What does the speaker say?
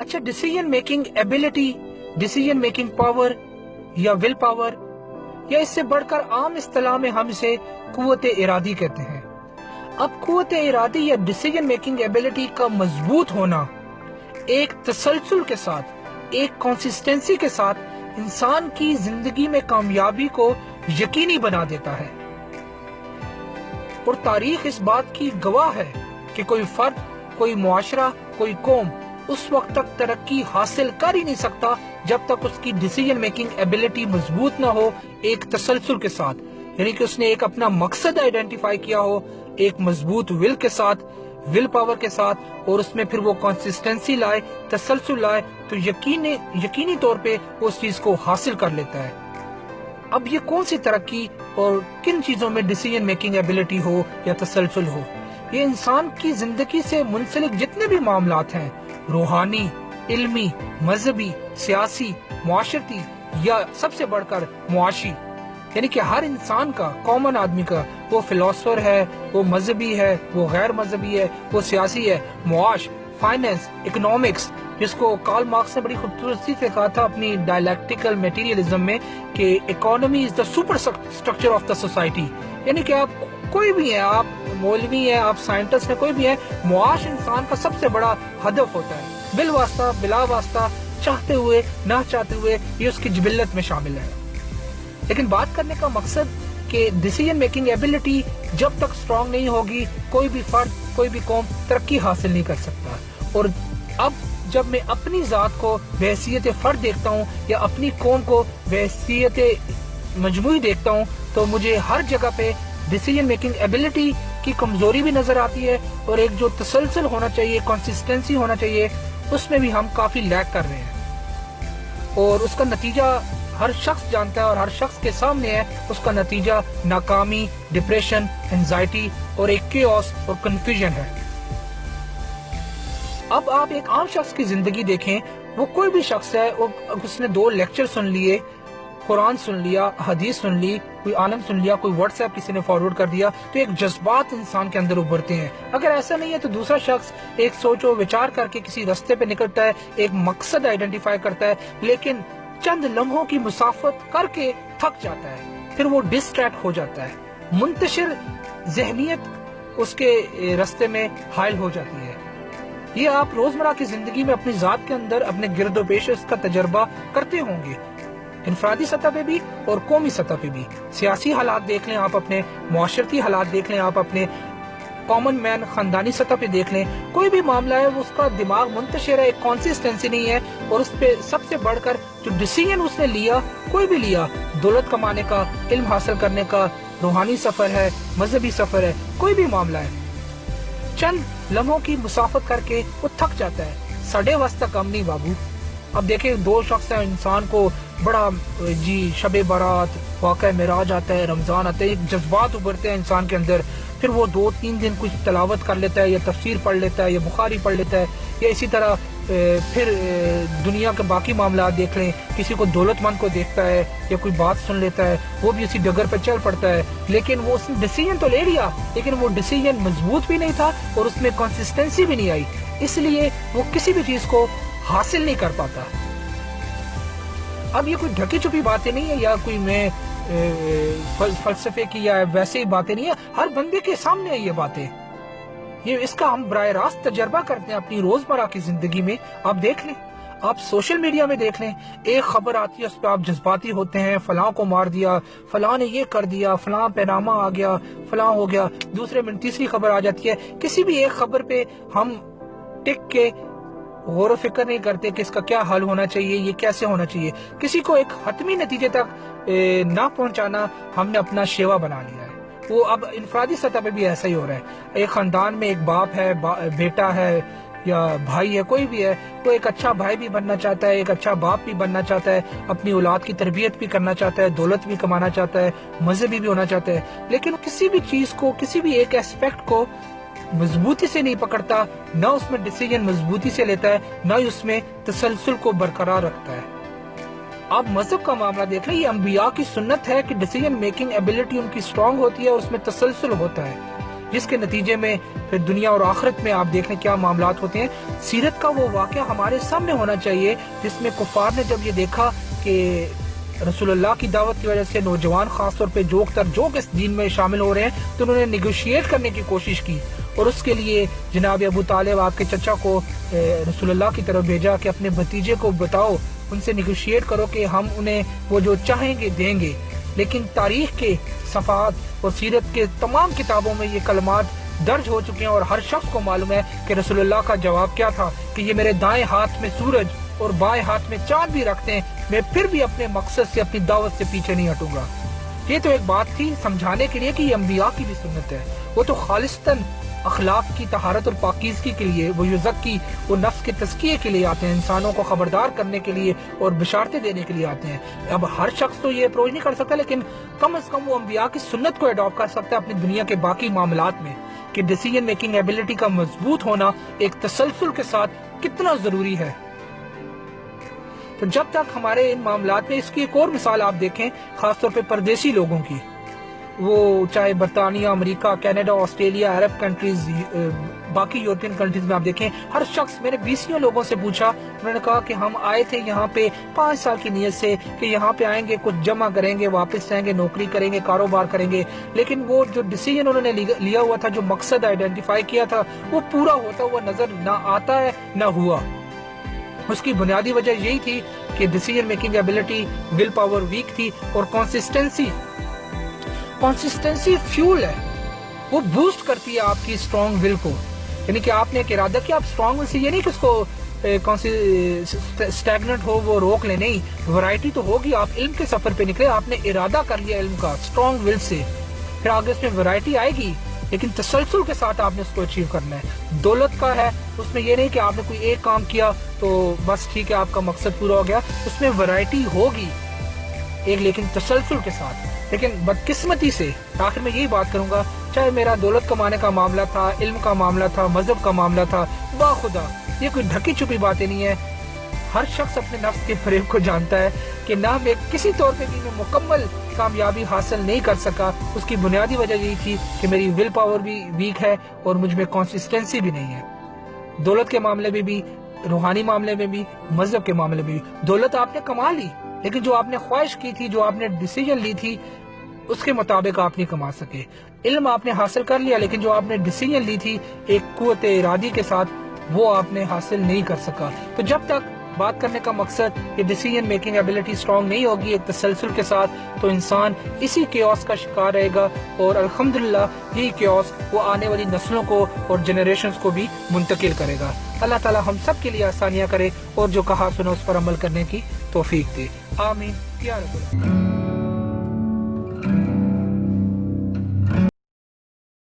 اچھا، decision making ability, decision making power یا will power, یا اس سے بڑھ کر عام اصطلاح میں ہم اسے قوت ارادی کہتے ہیں۔ اب قوت ارادی یا ڈیسیجن میکنگ ایبلٹی کا مضبوط ہونا ایک تسلسل کے ساتھ، ایک کنسسٹنسی کے ساتھ انسان کی زندگی میں کامیابی کو یقینی بنا دیتا ہے، اور تاریخ اس بات کی گواہ ہے کہ کوئی فرد، کوئی معاشرہ، کوئی قوم اس وقت تک ترقی حاصل کر ہی نہیں سکتا جب تک اس کی ڈیسیجن میکنگ ایبلٹی مضبوط نہ ہو، ایک تسلسل کے ساتھ، یعنی کہ اس نے ایک اپنا مقصد آئیڈینٹیفائی کیا ہو ایک مضبوط ول کے ساتھ، ول پاور کے ساتھ، اور اس میں پھر وہ کنسسٹنسی لائے، تسلسل لائے، تو یقینی طور پہ وہ اس چیز کو حاصل کر لیتا ہے۔ اب یہ کون سی ترقی اور کن چیزوں میں ڈیسیجن میکنگ ایبلٹی ہو یا تسلسل ہو؟ یہ انسان کی زندگی سے منسلک جتنے بھی معاملات ہیں، روحانی، علمی، مذہبی، سیاسی، معاشرتی، یا سب سے بڑھ کر معاشی، یعنی کہ ہر انسان کا، کامن آدمی کا، وہ فلاسفر ہے، وہ مذہبی ہے، وہ غیر مذہبی ہے، وہ سیاسی ہے، معاش، فائنینس، اکنامکس، جس کو کارل مارکس نے بڑی خوبصورتی سے کہا تھا اپنی ڈائلیکٹیکل میٹیریلزم میں کہ economy is the super structure of the society, یعنی کہ آپ کوئی بھی ہیں، آپ مولوی ہیں، آپ سائنٹسٹ ہیں، کوئی بھی ہے، معاش انسان کا سب سے بڑا ہدف ہوتا ہے، بالواسطہ بلا واسطہ، چاہتے ہوئے نہ چاہتے ہوئے، یہ اس کی جبلت میں شامل ہے۔ لیکن بات کرنے کا مقصد کہ ڈیسیجن میکنگ ایبلٹی جب تک سٹرونگ نہیں ہوگی، کوئی بھی فرد، کوئی بھی قوم ترقی حاصل نہیں کر سکتا۔ اور اب جب میں اپنی ذات کو بحیثیت فرد دیکھتا ہوں یا اپنی قوم کو بحیثیت مجموعی دیکھتا ہوں، تو مجھے ہر جگہ پہ ڈیسیجن میکنگ ایبلٹی کی کمزوری بھی نظر آتی ہے، اور ایک جو تسلسل ہونا چاہیے، کنسسٹنسی ہونا چاہیے، اس میں بھی ہم کافی لیک کر رہے ہیں، اور اس کا نتیجہ ہر شخص جانتا ہے اور ہر شخص کے سامنے ہے۔ اس کا نتیجہ ناکامی، ڈپریشن، انزائٹی اور ایک کیوس اور کنفیوژن ہے۔ اب آپ ایک عام شخص کی زندگی دیکھیں، وہ کوئی بھی شخص ہے، اس نے 2 لیکچر سن لیے، قرآن سن لیا، حدیث سن لی، کوئی عالم سن لیا، کوئی واٹس ایپ کسی نے فارورڈ کر دیا، تو ایک جذبات انسان کے اندر ابھرتے ہیں۔ اگر ایسا نہیں ہے تو دوسرا شخص ایک سوچ و وچار کر کے کسی رستے پہ نکلتا ہے، ایک مقصد آئیڈینٹیفائی کرتا ہے، لیکن چند لمحوں کی مسافت کر کے تھک جاتا ہے، پھر وہ ڈسٹریکٹ ہو جاتا ہے، منتشر ذہنیت اس کے رستے میں حائل ہو جاتی ہے۔ یہ آپ روزمرہ کی زندگی میں اپنی ذات کے اندر، اپنے گرد و پیش اس کا تجربہ کرتے ہوں گے، انفرادی سطح پہ بھی اور قومی سطح پہ بھی۔ سیاسی حالات دیکھ لیں آپ، اپنے معاشرتی حالات دیکھ لیں آپ، اپنے کامن مین خاندانی سطح پہ دیکھ لیں، کوئی بھی معاملہ ہے وہ اس کا دماغ منتشر ہے، ایک کنسسٹنسی نہیں ہے، اور اس پہ سب سے بڑھ کر جو ڈیسیجن اس نے لیا، کوئی بھی لیا، دولت کمانے کا، علم حاصل کرنے کا، روحانی سفر ہے، مذہبی سفر ہے، کوئی بھی معاملہ ہے، چند لمحوں کی مسافت کر کے وہ تھک جاتا ہے۔ سڑے وسط کم نہیں بابو۔ اب دیکھیں 2 شخص ہیں، انسان کو بڑا شب برات، واقعہ معراج آتا ہے، رمضان آتا ہے، ایک جذبات ابھرتے ہیں انسان کے اندر، پھر وہ 2-3 دن کچھ تلاوت کر لیتا ہے، یا تفسیر پڑھ لیتا ہے، یا بخاری پڑھ لیتا ہے، یا اسی طرح پھر دنیا کے باقی معاملات دیکھ لیں، کسی کو دولت مند کو دیکھتا ہے یا کوئی بات سن لیتا ہے، وہ بھی اسی ڈگر پہ چل پڑتا ہے، لیکن وہ اس نے ڈیسیجن تو لے لیا، لیکن وہ ڈیسیجن مضبوط بھی نہیں تھا اور اس میں کنسسٹنسی بھی نہیں آئی، اس لیے وہ کسی بھی چیز کو حاصل نہیں کر پاتا۔ اب یہ کوئی ڈھکی چھپی باتیں نہیں ہے، یا کوئی میں فلسفے کی یا ویسے ہی باتیں نہیں ہیں، ہر بندے کے سامنے ہے یہ باتیں، یہ اس کا ہم براہ راست تجربہ کرتے ہیں اپنی روزمرہ کی زندگی میں۔ آپ دیکھ لیں، آپ سوشل میڈیا میں دیکھ لیں، ایک خبر آتی ہے، اس پہ آپ جذباتی ہوتے ہیں، فلاں کو مار دیا، فلاں نے یہ کر دیا، فلاں پیغامہ آ گیا، فلاں ہو گیا، دوسرے منٹ تیسری خبر آ جاتی ہے۔ کسی بھی ایک خبر پہ ہم ٹک کے غور و فکر نہیں کرتے کہ اس کا کیا حل ہونا چاہیے، یہ کیسے ہونا چاہیے، کسی کو ایک حتمی نتیجے تک نہ پہنچانا ہم نے اپنا شیوا بنا لیا ہے۔ وہ اب انفرادی سطح پہ بھی ایسا ہی ہو رہا ہے، ایک خاندان میں ایک باپ ہے، بیٹا ہے یا بھائی ہے، کوئی بھی ہے، وہ ایک اچھا بھائی بھی بننا چاہتا ہے، ایک اچھا باپ بھی بننا چاہتا ہے، اپنی اولاد کی تربیت بھی کرنا چاہتا ہے، دولت بھی کمانا چاہتا ہے، مذہبی بھی ہونا چاہتا ہے، لیکن کسی بھی چیز کو، کسی بھی ایک ایسپیکٹ کو مضبوطی سے نہیں پکڑتا، نہ اس میں ڈیسیجن مضبوطی سے لیتا ہے، نہ ہی اس میں تسلسل کو برقرار رکھتا ہے۔ آپ مذہب کا معاملہ دیکھ لیں، یہ انبیاء کی سنت ہے کہ ڈیسیجن میکنگ ایبلٹی ان کی سٹرونگ ہوتی ہے اور اس میں تسلسل ہوتا ہے، جس کے نتیجے میں پھر دنیا اور آخرت میں آپ دیکھ لیں کیا معاملات ہوتے ہیں۔ سیرت کا وہ واقعہ ہمارے سامنے ہونا چاہیے جس میں کفار نے جب یہ دیکھا کہ رسول اللہ کی دعوت کی وجہ سے نوجوان خاص طور پہ جوک اس دین میں شامل ہو رہے ہیں، تو انہوں نے نیگوشیٹ کرنے کی کوشش کی، اور اس کے لیے جناب ابو طالب آپ کے چچا کو رسول اللہ کی طرف بھیجا کہ اپنے بھتیجے کو بتاؤ، ان سے نیگوشیٹ کرو کہ ہم انہیں وہ جو چاہیں گے دیں گے۔ لیکن تاریخ کے صفحات اور سیرت کے تمام کتابوں میں یہ کلمات درج ہو چکے ہیں، اور ہر شخص کو معلوم ہے کہ رسول اللہ کا جواب کیا تھا کہ یہ میرے دائیں ہاتھ میں سورج اور بائیں ہاتھ میں چاند بھی رکھتے ہیں، میں پھر بھی اپنے مقصد سے، اپنی دعوت سے پیچھے نہیں ہٹوں گا۔ یہ تو ایک بات تھی سمجھانے کے لیے کہ یہ انبیاء کی بھی سنت ہے، وہ تو خالصتاً اخلاق کی طہارت اور پاکیزگی کے لیے، وہ یزکی، وہ نفس کے تزکیے کے لیے آتے ہیں، انسانوں کو خبردار کرنے کے لیے اور بشارتیں دینے کے لیے آتے ہیں۔ اب ہر شخص تو یہ اپروچ نہیں کر سکتا، لیکن کم از کم وہ انبیاء کی سنت کو اڈاپٹ کر سکتا ہے اپنی دنیا کے باقی معاملات میں، کہ ڈیسیژن میکنگ ایبلٹی کا مضبوط ہونا ایک تسلسل کے ساتھ کتنا ضروری ہے۔ تو جب تک ہمارے ان معاملات میں، اس کی ایک اور مثال آپ دیکھیں خاص طور پہ پردیسی لوگوں کی، وہ چاہے برطانیہ، امریکہ، کینیڈا، آسٹریلیا، عرب کنٹریز، باقی یورپین کنٹریز میں آپ دیکھیں، ہر شخص، میں نے 20 لوگوں سے پوچھا، انہوں نے کہا کہ ہم آئے تھے یہاں پہ 5 سال کی نیت سے کہ یہاں پہ آئیں گے، کچھ جمع کریں گے، واپس جائیں گے، نوکری کریں گے، کاروبار کریں گے، لیکن وہ جو ڈیسیژن انہوں نے لیا ہوا تھا، جو مقصد آئیڈینٹیفائی کیا تھا، وہ پورا ہوتا ہوا نظر نہ آتا ہے نہ ہوا۔ اس کی بنیادی وجہ یہی تھی کہ decision making ability, will power weak تھی، اور کنسسٹنسی فیول ہے، وہ بوسٹ کرتی ہے آپ کی اسٹرانگ ول کو۔ یعنی کہ آپ نے ایک ارادہ کیا، آپ اسٹرانگ ول سے یہ نہیں کہ اس کو اسٹیگنٹ ہو وہ روک لیں، نہیں، ورائٹی تو ہوگی، آپ علم کے سفر پہ نکلے، آپ نے ارادہ کر لیا علم کا اسٹرانگ ول سے، پھر آگے اس میں ورائٹی آئے گی، لیکن تسلسل کے ساتھ آپ نے اس کو اچیو کرنا ہے۔ دولت کا ہے، اس میں یہ نہیں کہ آپ نے کوئی ایک کام کیا تو بس ٹھیک ہے آپ کا مقصد پورا ہو گیا، اس میں ورائٹی ہوگی ایک، لیکن تسلسل کے ساتھ۔ لیکن بدقسمتی سے آخر میں یہی بات کروں گا، چاہے میرا دولت کمانے کا معاملہ تھا، علم کا معاملہ تھا، مذہب کا معاملہ تھا، باخدا یہ کوئی ڈھکی چھپی باتیں نہیں ہے۔ ہر شخص اپنے نفس کے فریب کو جانتا ہے کہ نہ میں کسی طور پہ بھی میں مکمل کامیابی حاصل نہیں کر سکا، اس کی بنیادی وجہ یہی تھی کہ میری ول پاور بھی ویک ہے اور مجھ میں کنسسٹنسی بھی نہیں ہے۔ دولت کے معاملے میں بھی، روحانی معاملے میں بھی، مذہب کے معاملے میں بھی۔ دولت آپ نے کما لی، لیکن جو آپ نے خواہش کی تھی، جو آپ نے ڈیسیژن لی تھی، اس کے مطابق آپ نہیں کما سکے۔ علم آپ نے حاصل کر لیا، لیکن جو آپ نے ڈیسیژن لی تھی ایک قوت ارادی کے ساتھ، وہ آپ نے حاصل نہیں کر سکا۔ تو جب تک بات کرنے کا مقصد یہ ڈیسیژن میکنگ ایبلٹی اسٹرانگ نہیں ہوگی ایک تسلسل کے ساتھ، تو انسان اسی کیوس کا شکار رہے گا، اور الحمدللہ یہی کیوس وہ آنے والی نسلوں کو اور جنریشنز کو بھی منتقل کرے گا۔ اللہ تعالی ہم سب کے لیے آسانیاں کرے، اور جو کہا سنا اس پر عمل کرنے کی توفیق دے، آمین یا رب العالمین۔